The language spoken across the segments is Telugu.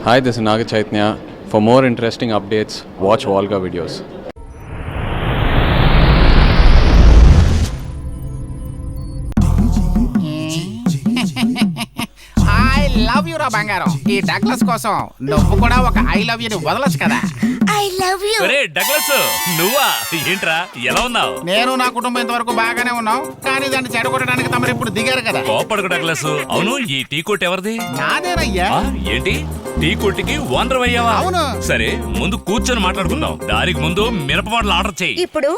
Hi, this is Naga Chaitanya. For more interesting updates, watch Volga videos. Love you రా బంగారం. ఈ డగ్లస్ కోసం నువ్వు కూడా ఒక ఐ లవ్ యూ వదలొచ్చు కదా. I love you. ఒరే డగ్లస్, నువ్వా? ఏంట్రా ఎలా ఉన్నావు? నేను నా కుటుంబం ఇంతవరకు బాగానే ఉన్నాం, కానీ దాన్ని చెడగొట్టడానికి తమరు ఇప్పుడు దిగారు కదా. కోపడకు డగ్లస్. అవును, ఈ టీ కొట్ ఎవరిది? నాదేనయ్యా. ఏంటి టీ కొట్టికి ఓనర్ అయ్యావా? అవును. సరే, ముందు కూర్చొని మాట్లాడుకుందాం. దానికి ముందు మిరపవాడలు ఆర్డర్ చేయి. ఇప్పుడు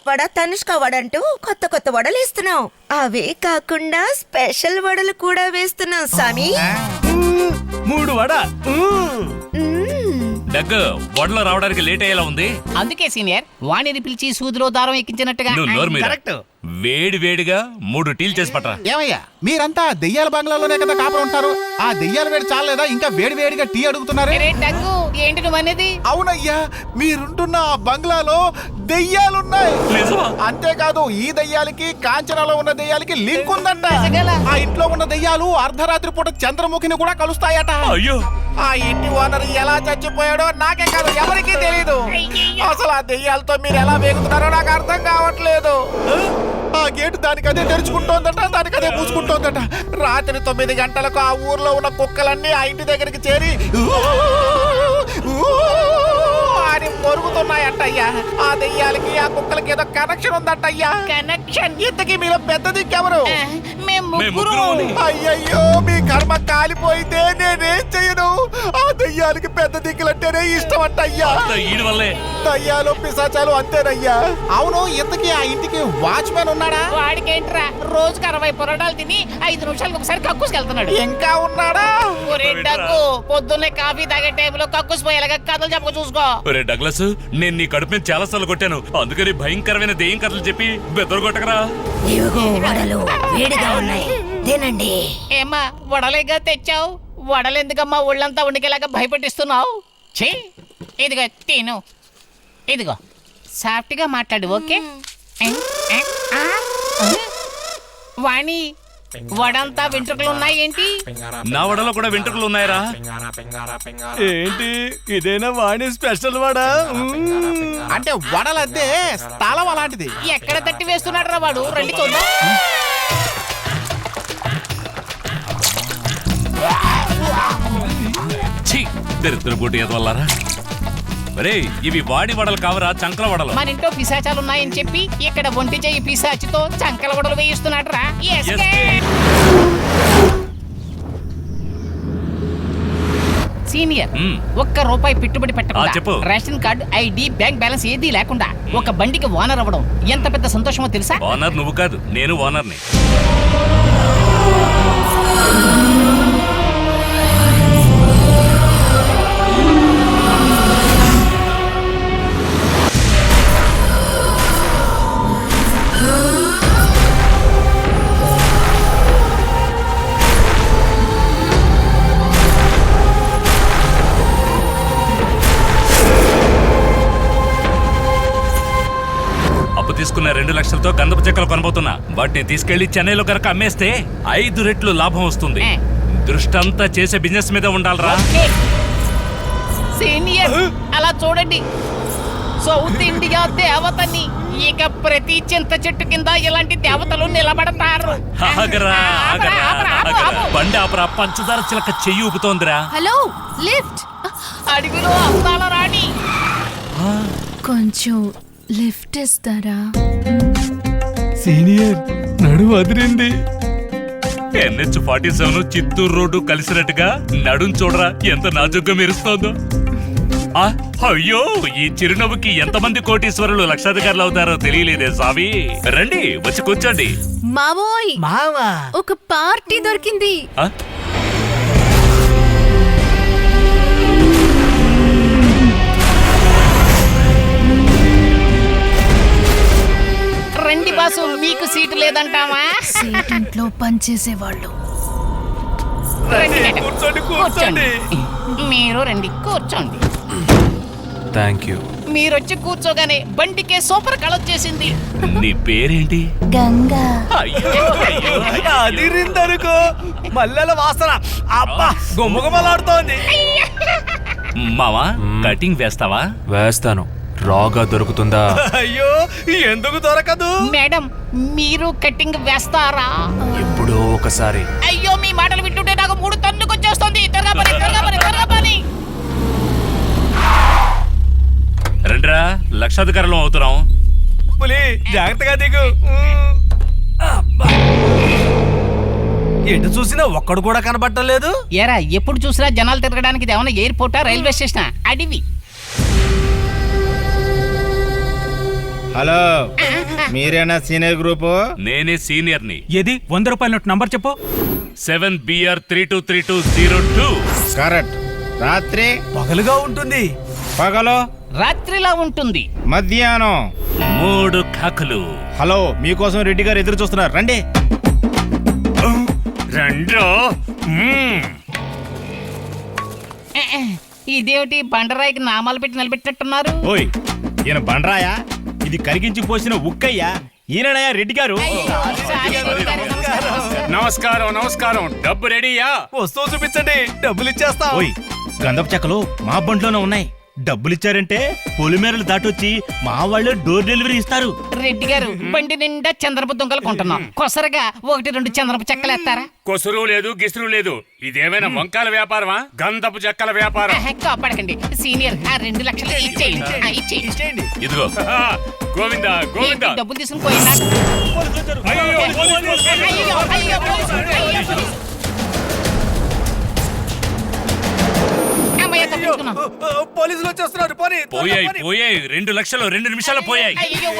వడ తనుష్క వడంటూ కొత్త కొత్త వడలు వేస్తున్నాం. అవే కాకుండా స్పెషల్ వడలు కూడా వేస్తున్నాం సామి. 3 వడ. డగ్, వడలు రావడానికి లేట్ అయ్యేలా ఉంది. అందుకే సీనియర్ వాణిని పిలిచి సూదిలో దారం ఎక్కించినట్టుగా. నువ్వు నోరు మీద. కరెక్ట్. వేడి వేడిగా 3 టీలు చేసి పట్టరా. ఏమయ్యా, మీరంతా దెయ్యాల బంగ్లాలోనే కదా కాపురం ఉంటారు. ఆ దెయ్యాల వేడి చాలేదా ఇంకా వేడి వేడిగా టీ అడుగుతున్నారు? అరే డగ్గు, ఏంటి నువ్వు అనేది? అవునయ్యా, మీరుంటున్న ఆ బంగ్లాలో దెయ్యాలున్నాయి. నిజమా? అంతేకాదు, ఈ దెయ్యాలకి కాంచనాలో ఉన్న దెయ్యాలకి లింక్ ఉందంట. నిజంగానా? ఆ ఇంట్లో ఉన్న దెయ్యాలు అర్ధరాత్రి పూట చంద్రముఖిని కూడా కలుస్తాయట. అయ్యో, ఆ ఇంటి ఓనర్ ఎలా చచ్చిపోయాడో నాకే కాదు ఎవరికీ తెలియదు. అసలు ఆ దెయ్యాలతో మీరు ఎలా వేగుతున్నారో నాకు అర్థం కావట్లేదు. ఆ గేటు దానికి అదే తెరుచుకుంటోందట, దానికి అదే పూసుకుంటోందట. రాత్రి 9 గంటలకు ఆ ఊర్లో ఉన్న కుక్కలన్నీ ఆ ఇంటి దగ్గరికి చేరి అని మొరుగుతున్నాయంటయ్యా. ఆ దెయ్యాలకి ఆ కుక్కలకి ఏదో కనెక్షన్ ఉందంటయ్యా. కనెక్షన్? ఇంతకీ మీలో పెద్ద దిక్కెవరు? మేము ముగ్గురు. అయ్యయ్యో, మీ కర్మ కాలిపోయితే నేనేం చెయ్యను. ఆ దయ్యాలకి పెద్ద దిక్కులంటేనే ఇష్టం అంటయ్యా. ఈడి వల్లే. దయ్యాలు పిశాచాలు అంతేనయ్యా. అవును, ఇంతకీ ఆ ఇంటికి వాచ్మెన్ ఉన్నాడా? వాడికేంట్రా, రోజుకి 60 పొరడాలు తిని 5 నిమిషాలకు ఒకసారి కక్కుసుకెళ్తున్నాడు. ఇంకా ఉన్నాడా? ఒరే డగ్గు, పొద్దున్నే కాఫీ తాగే టైంలో కక్కుసిపోయేలాగా కథలు చెప్పక చూసుకో. ఒరే డగ్లస్, నేను నీ కడుపు మీద చాలా సార్లు కొట్టాను. అందుకని భయంకరమైన దెయ్యం కథలు చెప్పి బెదరు కొట్టకరా. ఇవిగో వడలు వేడిగా ఉన్నాయి, తినండి. ఏమ్మా వడలేగా తెచ్చావు? వడలెందుకమ్మా ఒళ్ళంతా ఉడికేలాగా భయపెట్టిస్తున్నావు? ఛీ, ఇదిగో తిను. ఇదిగో సాఫ్ట్గా మాట్లాడు, ఓకే? వాణి, వడంతా వెంట్రుకలు ఉన్నాయి ఏంటి? నా వడలో కూడా వెంట్రుకలు ఉన్నాయరా. ఏంటి ఇదేనా వాణి స్పెషల్ వడా? అంటే వడలద్దే స్థలం అలాంటిది. ఎక్కడ తట్టి వేస్తున్నాడు రా వాడు, రండి చూద్దాం. ఛీ, దరిద్ర పోటీ ఎదవల్లారా. ఒరే, ఇవి వాడి వడలు కావరా, చంకల వడలు. మన ఇంట్లో పిశాచాలు ఉన్నాయని చెప్పి ఇక్కడ ఒంటి చెయ్యి పిశాచితో చంకల వడలు వేయిస్తున్నాడు రా. సీనియర్, ₹1 పెట్టుబడి పెట్టకుండా చెప్పు. Ration card, ID, bank balance ఏదీ లేకుండా ఒక బండికి ఓనర్ అవ్వడం ఎంత పెద్ద సంతోషమో తెలుసా? ఓనర్ నువ్వు కాదు, నేను ఓనర్ని. తీసుకున్న 2 లక్షలతో గంధపు చెక్కలు కొనబోతున్నా. వాటిని తీసుకెళ్లి చెన్నైలో కనుక అమ్మేస్తే 5 రెట్లు లాభం వస్తుంది. దృష్టంతా చేసే బిజినెస్ మీద ఉండాలరా. సీనియర్, అలా చూడండి, సౌత్ ఇండియా దేవతని. ఇక ప్రతి చింత చెట్టు కింద ఇలాంటి దేవతలు నిలబడతారు. బండి ఆపరా, పంచదార చిలక చెయ్యి ఊపుతోందిరా. Hello, lift. అడిగిలో అందాల రాణి, కొంచెం లిఫ్ట్ ఇస్తారా? సీనియర్, నడుము అదిరింది. NH-47 చిత్తూరు రోడ్డు కలిసినట్టుగా నడుం చూడరా ఎంత నాజుగ్గా మెరుస్తోందో. అయ్యో, ఈ చిరునవ్వుకి ఎంతమంది కోటీశ్వరులు లక్షాధికారులు అవుతారో తెలియలేదే స్వామి. రండి, వచ్చి కూర్చోండి. మావోయ్, మావా, ఒక పార్టీ దొరికింది. రండి బాసు, మీకు సీటు లేదంటావా? సీట్ ఇంట్లో పనిచేసేవాళ్ళు. కూర్చోండి. మీరు రండి, కూర్చోండి. Thank you. మీరొచ్చి కూర్చోగానే బండికే సూపర్ కళొచ్చేసింది. నీ పేరేంటి? గంగా. అయ్యో అయ్యో. అదిరిందనుకో మల్లెల వాసన అబ్బా గుమ్మగుమలాడుతోంది. మావా కటింగ్ వేస్తావా? వేస్తాను. రాగా దొరుకుతుందా? అయ్యో ఎందుకు దొరకదు? మేడం మీరు కటింగ్ వేస్తారా? ఎప్పుడో ఒకసారి. అయ్యో మీ మాటలు వింటుంటే నాకు 3 తన్నుకొచ్చేస్తుంది. త్వరగా పని, త్వరగా పని, త్వరగా పని. రండ్రా, లక్షాధికారులం అవుతున్నాం. పులి జాగ్రత్తగా దిగు. అబ్బా. ఎటు చూసినా ఒక్కడు కూడా కనబట్టలేదు. ఏరా ఎప్పుడు చూసినా జనాలు తిరగడానికి ఇది ఏమన్నా ఎయిర్పోర్టా, రైల్వే స్టేషన్, అడివి? హలో, మీరేనా సీనియర్ గ్రూప్? నేనే సీనియర్ని. ఏది 100 రూపాయల నోట్ నంబర్ చెప్పు. 7BR323202. కరెక్ట్. రాత్రి పగలుగా ఉంటుంది. పగలు రాత్రిలా ఉంటుంది. మధ్యాహ్నం 3 కాకులు. హలో, మీకోసం రెడ్డి గారు ఎదురు చూస్తున్నారు, రండి. రండ్రో. ఇదేమిటి బండరాయికి నామాలు పెట్టి నిలబెట్టినట్టున్నారు? ఓయ్, ఈయన బండరాయా? ఇది కరిగించి పోసిన ఉక్కయ్యా. ఈయనయా రెడ్డి గారు. నమస్కారం నమస్కారం. డబ్బు రెడీయా? వస్తువు చూపించండి, డబ్బులు ఇచ్చేస్తా. ఓయ్, గంధపు చెక్కలు మా బండిలోనే ఉన్నాయి. డబ్బులిచ్చారంటే పొలిమేరలు దాటొచ్చి మా వాళ్ళు డోర్ డెలివరీ ఇస్తారు. రెడ్డి గారు బండి నిండా చంద్రపు దుంగలు కొంటున్నాం. కొసరగా 1-2 చంద్రపు చెక్కలేస్తారా? కొసురు లేదు గిసురు లేదు. ఇదేమైనా వంకాల వ్యాపారమా? గంధపు చెక్కల వ్యాపారం. కాపాడకండి సీనియర్. ఆ 2 లక్షలు ఇచ్చేయండి. ఇదిగో. గోవిందా గోవిందా. డబ్బులు తీసుకుని పోయినా. అమ్మయ్య, తప్పించుకున్నాం. పోలీసులు వచ్చేస్తున్నారు. పోనీ పోయాయి పోయాయి. 2 లక్షలు 2 నిమిషాలు పోయాయి. అయ్యో,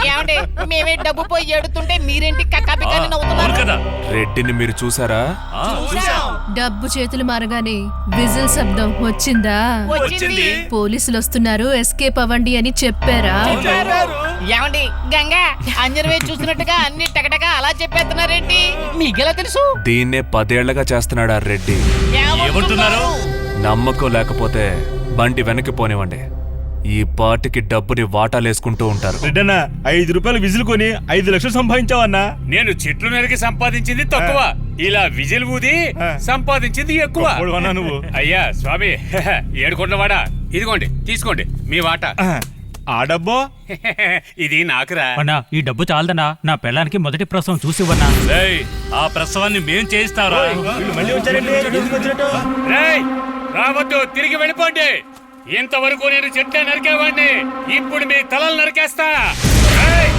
ఏమండి మేమే డబ్బు పోయి ఏడుతుంటే మీరేంటి కక్కాపికాని అవును నవ్వుతున్నారు? కదా. రెడ్డిని మీరు చూసారా? డబ్బు చేతులు మారగానే విజిల్ శబ్దం వచ్చిందా? వచ్చింది. పోలీసులు వస్తున్నారు, ఎస్కేప్ అవ్వండి అని చెప్పారా? ఏమండి గంగా అంజనవే చూసినట్టుగా అన్ని టకటగా అలా చెప్పేస్తున్నారేంటి? మీకెలా తెలుసు? దీన్నే 10 ఏళ్లగా చేస్తున్నాడు ఆ రెడ్డి. ఏమంటున్నారు? నమ్మకం లేకపోతే బండి వెనక్కి పోనివ్వండి. ఈ పార్టీకి డబ్బుని వాటాలేసుకుంటూ ఉంటారు. రెడ్డన్నా, 5 రూపాయలు విజిల్ కొని 5 లక్షలు సంపాదించావన్నా. నేను చెట్లు నరికి సంపాదించింది తక్కువ, ఇలా విజిల్ ఊది సంపాదించింది ఎక్కువ. నువ్వు అయ్యా స్వామి, ఏడుకొండవాడా, ఇదిగోండి తీసుకోండి మీ వాటా. ఆ డబ్బో ఇది నాకురా. అన్నా ఈ డబ్బు చాలదన్నా, నా పెళ్ళానికి మొదటి ప్రసవం చూసి ఇవ్వన్నా. రేయ్, ఆ ప్రసవాన్ని మేం చేయిస్తారా? వీళ్ళు మళ్ళీ వచ్చారండి. ఎందుకు వచ్చినట్టు? రేయ్, రావద్దు, తిరిగి వెళ్ళిపోండి. ఇంతవరకు నేను చెట్లే నరికేవాడిని, ఇప్పుడు మీ తలలు నరికేస్తా. రేయ్,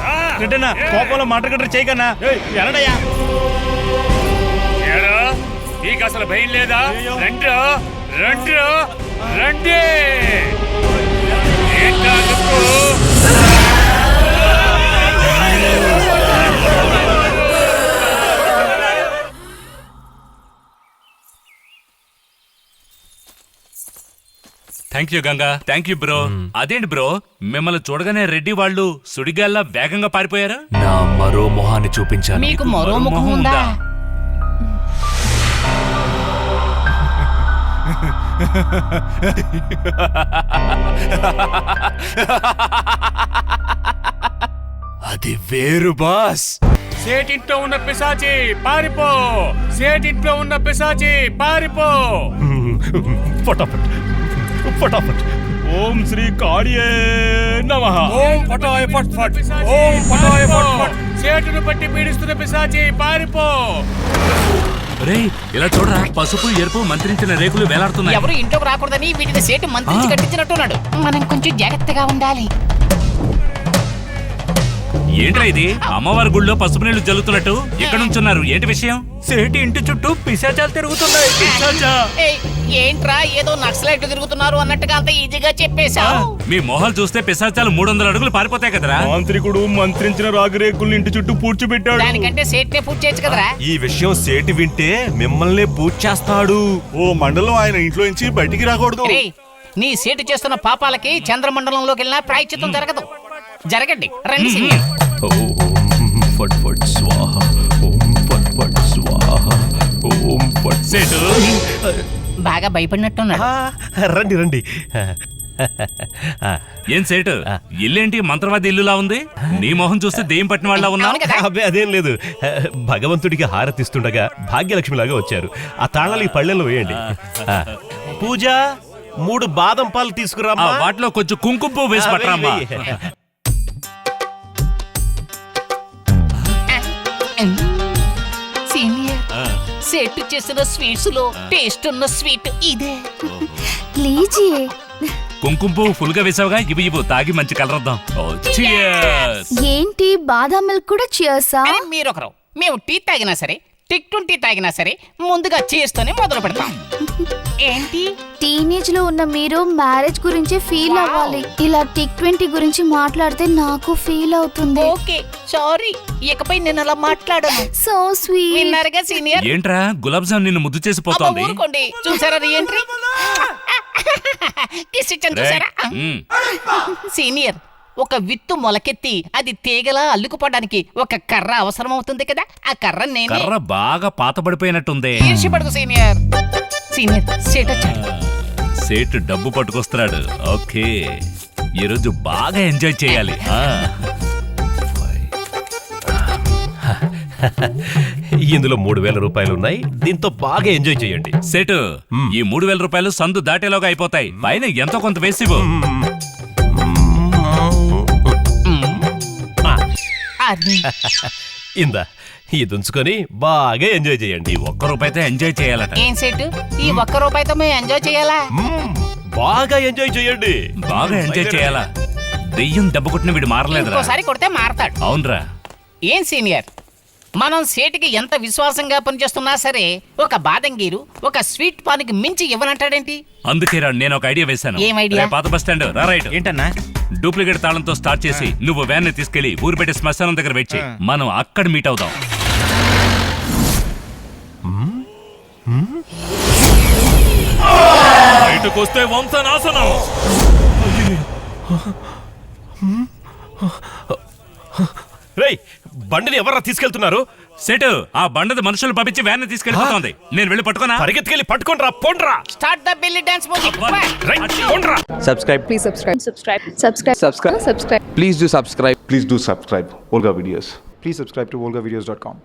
రా. రెడ్డన్నా, కోపంలో మాట గట్ర చేయకన్నా. ఎలాడయ్యా? ఏరా, నీకు అసలు భయం లేదా? రండ్రో రండ్రో రండి. ఏంటందుకు? Thank you Ganga, thank you bro. అదేంటి బ్రో, మిమ్మల్ని చూడగానే రెడ్డి వాళ్ళు సుడిగాల్లా వేగంగా పారిపోయారు? నా మరో మొహాన్ని చూపించాను. మీకు మరో ముఖం ఉందా? అది వేరు బాస్. సేటింట్లో ఉన్న పిశాచి పారిపో, సేటింట్లో ఉన్న పిశాచి పారిపో. ఫటాఫట్ ఫటాఫట్. ఓం శ్రీ కాళియే నమః. ఓం పటాయ ఫట్ ఫట్, ఓం పటాయ ఫట్ ఫట్. సేటును పట్టి పీడిస్తున్న పిశాచి పారిపో. రేయ్, ఇలా చూడరా, పసుపు ఎరుపు మంత్రించిన రేకులు వేలాడుతున్నాయి. ఎవరు ఇంట్లోకి రాకూడదని వీటిని సేటు మంత్రించి కట్టించినట్టున్నాడు. మనం కొంచెం జాగ్రత్తగా ఉండాలి. ఏంట్రా ఇది? అమ్మవారి గుళ్ళో పసుపు నీళ్లు జల్లుతున్నట్టు ఎక్కడ నుంచున్నారు? ఏంటి విషయం? సేటి ఇంటి చుట్టూ పిశాచాలు తిరుగుతున్నాయి. ఏయ్, ఏంట్రా ఏదో నక్సలైట్లు తిరుగుతున్నారు అన్నట్టుగా అంత ఈజీగా చెప్పేశావు? మీ మొహాలు చూస్తే పిశాచాలు 300 అడుగులు పారిపోతాయి కదరా. మాంత్రికుడు మంత్రించిన రాగిరేకుల్ని ఇంటి చుట్టూ పూడ్చిపెట్టాడు. దానికంటే సేట్నే పూర్తి చేయొచ్చు కదరా? ఈ విషయం సేటి వింటే మిమ్మల్ని పూజ చేస్తాడు. ఓ మండలం ఆయన ఇంట్లో నుంచి బయటికి రాకూడదు. రేయ్, నీ సేటు చేస్తున్న పాపాలకి చంద్రమండలంలోకి వెళ్ళినా ప్రాయశ్చిత్తం జరగదు. జరగండి, రండి సీనియర్. ఓం ఫట్ ఫట్ స్వాహ, ఓం ఫట్ ఫట్ స్వాహ, ఓం ఫట్. సేటు, బాగా భయపడినట్టున్నాడు. రండి రండి. ఏం సేటు ఇల్లేంటి మంత్రవాది ఇల్లులా ఉంది? నీ మొహం చూస్తే దెయ్యం పట్టిన వాళ్ళ ఉన్నావు. అవును కదా? అబ్బే అదేం లేదు. భగవంతుడికి హారతిస్తుండగా భాగ్యలక్ష్మిలాగా వచ్చారు. ఆ తాళాలు ఈ పళ్ళెల్లో వేయండి. పూజ 3 బాదం పాలు తీసుకురా. వాటిలో కొంచెం కుంకుమ పువ్వు వేసి పట్టరామ్మా. సీనియర్, సెట్ చేసిన స్వీట్స్ లో టేస్ట్ ఉన్న స్వీట్ ఇదే. లీజియే. కుంకుమ పువ్వు ఫుల్ గా వేసావుగా, ఇవ్వు తాగి మంచి కలర్ వద్దాం. ఏంటి బాదాం మిల్క్ కూడా చియర్సా? అని మీరొకరు. మేము టీ తాగినా సరే, టిక్టున్ టీ తాగినా సరే ముందుగా చేస్తూనే మొదలు పెడతాం. ఏంటి టీనేజ్ లో ఉన్న మీరు మ్యారేజ్ గురించి ఫీల్ అవ్వాలి. ఇలా టిక్ 20 గురించి మాట్లాడితే నాకు ఫీల్ అవుతుంది. ఓకే సారీ, ఇకపై నేను అలా మాట్లాడను. So sweet. విన్నారుగా సీనియర్? ఏంట్రా గులాబ్ జామ్ నిన్ను ముద్దు చేసి అబ్బా, పోతోంది. ఊరుకోండి. చూసారా రీఎంట్రీ? కిస్ ఇచ్చాను చూసారా? సీనియర్, ఒక విత్తు మొలకెత్తి అది తీగలా అల్లుకుపోవడానికి ఒక కర్ర అవసరం అవుతుంది కదా, ఆ కర్ర నేనే. కర్ర బాగా పాతబడిపోయినట్టుంది. ఈర్ష్యపడకు సీనియర్. సీనియర్ సేట్ వచ్చాడు. సేటు డబ్బు పట్టుకొస్తున్నాడు. ఓకే, ఈరోజు బాగా ఎంజాయ్ చేయాలి. ఇందులో 3000 రూపాయలు ఉన్నాయి. దీంతో బాగా ఎంజాయ్ చేయండి. సేటు, ఈ 3000 రూపాయలు సందు దాటేలోగా అయిపోతాయి. పైన ఎంతో కొంత వేసివు. ఇందా ఇది ఉంచుకొని బాగా ఎంజాయ్ చేయండి. ఈ ₹1 ఎంజాయ్ చేయాలట. ఏం సేటు, ఈ ₹1 మేము ఎంజాయ్ చేయాలా? బాగా ఎంజాయ్ చేయండి. బాగా ఎంజాయ్ చేయాలా? దెయ్యం దెబ్బ కొట్టిన వీడు మారలేదురా. ఇంకోసారి కొడితే మారతాడు. అవునరా. ఏం సీనియర్, మనం సేటికి ఎంత విశ్వాసంగా పనిచేస్తున్నా సరే ఒక బాదంగీరు ఒక స్వీట్ పానికి మించి ఇవ్వనంటాడేంటి? అందుకేరా నేను ఒక ఐడియా వేశాను. ఏం ఐడియా? రే పాత బస్ స్టాండ్ రా. రైట్ ఏంటన్నా? డూప్లికేట్ తాళంతో స్టార్ట్ చేసి నువ్వు వ్యాన్ ని తీసుకెళ్లి ఊరిపేట శ్మశానం దగ్గర వెయిట్ చేయి. మనం అక్కడ మీట్ అవుదాం. బయటకు వస్తే వంశనాశనం. రేయ్, బండిని ఎవర్రా తీసుకెళ్తున్నారు? సెటు, ఆ బండది మనుషులు పంపించి వ్యాన్ ని తీసుకెళ్ళిపోతుంది. నేను వెళ్ళి పట్టుకోనా? పరిగెత్తుకెళ్ళి పట్టుకోనరా, పోండ్రా. Start the belly dance music. Right, పోండ్రా. Subscribe. Please subscribe. Subscribe. Subscribe. Subscribe. Subscribe. Please do subscribe. Please do subscribe Volga Videos. Please subscribe to volgavideos.com.